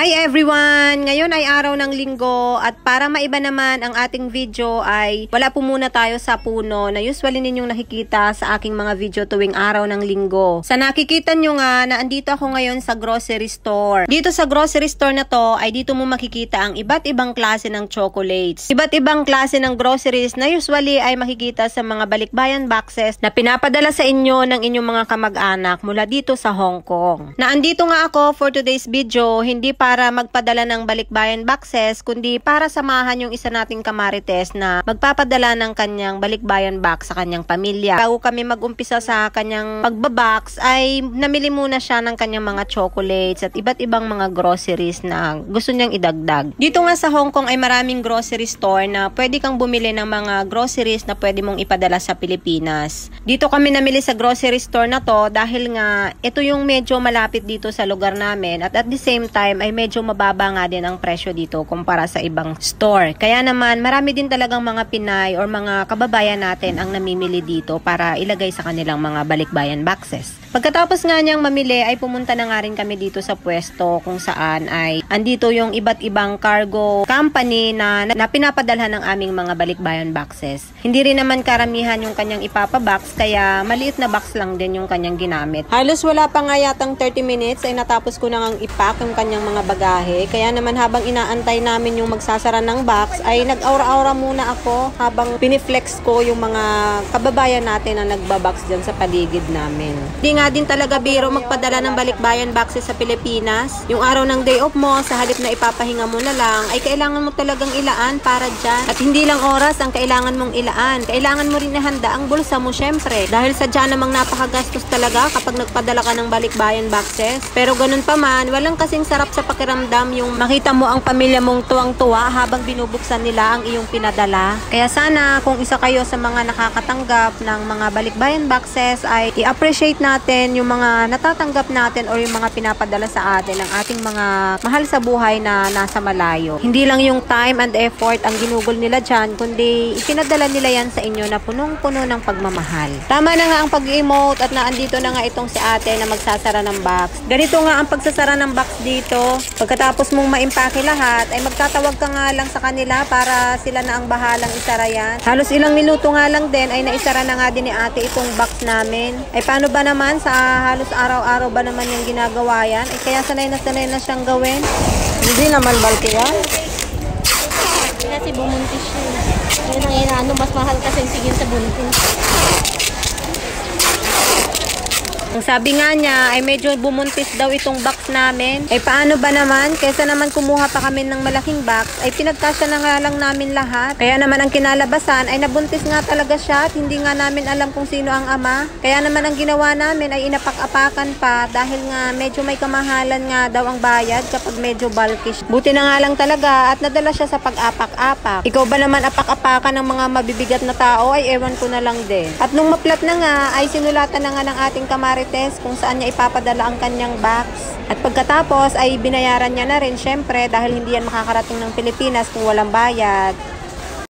Hi everyone! Ngayon ay araw ng linggo at para maiba naman ang ating video ay wala po muna tayo sa puno na usually ninyong nakikita sa aking mga video tuwing araw ng linggo. Sa nakikita nyo nga na andito ako ngayon sa grocery store. Dito sa grocery store na to ay dito mo makikita ang iba't ibang klase ng chocolates. Iba't ibang klase ng groceries na usually ay makikita sa mga balikbayan boxes na pinapadala sa inyo ng inyong mga kamag-anak mula dito sa Hong Kong. Na andito nga ako for today's video, hindi para magpadala ng balikbayan boxes, kundi para samahan yung isa nating kamarites na magpapadala ng kanyang balikbayan box sa kanyang pamilya. Bago kami mag-umpisa sa kanyang pagbabox, ay namili muna siya ng kanyang mga chocolates at iba't ibang mga groceries na gusto niyang idagdag. Dito nga sa Hong Kong ay maraming grocery store na pwede kang bumili ng mga groceries na pwede mong ipadala sa Pilipinas. Dito kami namili sa grocery store na to dahil nga ito yung medyo malapit dito sa lugar namin at the same time ay medyo mababa nga din ang presyo dito kumpara sa ibang store. Kaya naman marami din talagang mga Pinay or mga kababayan natin ang namimili dito para ilagay sa kanilang mga balikbayan boxes. Pagkatapos nga niyang mamili ay pumunta na nga rin kami dito sa pwesto kung saan ay andito yung iba't ibang cargo company na pinapadalhan ng aming mga balikbayan boxes. Hindi rin naman karamihan yung kanyang ipapabox kaya maliit na box lang din yung kanyang ginamit. Halos wala pa nga yatang 30 minutes ay natapos ko na ngang ipack yung kanyang mga bagahe. Kaya naman habang inaantay namin yung magsasara ng box ay nag-aura-aura muna ako habang piniflex ko yung mga kababayan natin na nagbabox dyan sa paligid namin. Di nga din talaga biro magpadala ng balikbayan boxes sa Pilipinas. Yung araw ng day off mo, sa halip na ipapahinga mo na lang, ay kailangan mo talagang ilaan para dyan. At hindi lang oras ang kailangan mong ilaan. Kailangan mo rin ihanda ang bulsa mo syempre. Dahil sadya namang napakagastos talaga kapag nagpadala ka ng balikbayan boxes. Pero ganun pa man, walang kasing sarap sa pakiramdam yung makita mo ang pamilya mong tuwang-tuwa habang binubuksan nila ang iyong pinadala. Kaya sana kung isa kayo sa mga nakakatanggap ng mga balikbayan boxes ay i-appreciate natin yung mga natatanggap natin o yung mga pinapadala sa atin ng ating mga mahal sa buhay na nasa malayo. Hindi lang yung time and effort ang ginugol nila dyan, kundi ipinadala nila yan sa inyo na punong-puno ng pagmamahal. Tama na nga ang pag-emote at naandito na nga itong si ate na magsasara ng box. Ganito nga ang pagsasara ng box dito. Pagkatapos mong maimpake lahat, ay magtatawag ka nga lang sa kanila para sila na ang bahalang isara yan. Halos ilang minuto nga lang din ay naisara na nga din ni ate itong box namin. Ay paano ba naman sa halos araw-araw ba naman yung ginagawa yan? Ay kaya sanay na siyang gawin. Hindi naman balki yan. Kasi bumuntis siya. Yun ang inaano, mas mahal kasi sigil sa buntis. Ang sabi nga niya ay medyo bumuntis daw itong box namin. Ay paano ba naman? Kaysa naman kumuha pa kami ng malaking box, ay pinagkasya na nga lang namin lahat. Kaya naman ang kinalabasan ay nabuntis nga talaga siya at hindi nga namin alam kung sino ang ama. Kaya naman ang ginawa namin ay inapak-apakan pa dahil nga medyo may kamahalan nga daw ang bayad kapag medyo bulkish. Buti na nga lang talaga at nadala siya sa pag-apak-apak. Ikaw ba naman apak-apakan ng mga mabibigat na tao ay ewan ko na lang din. At nung maplat na nga ay sinulatan na nga ng ating kamarites kung saan niya ipapadala ang kanyang box. At pagkatapos ay binayaran niya na rin syempre dahil hindi yan makakarating ng Pilipinas kung walang bayad.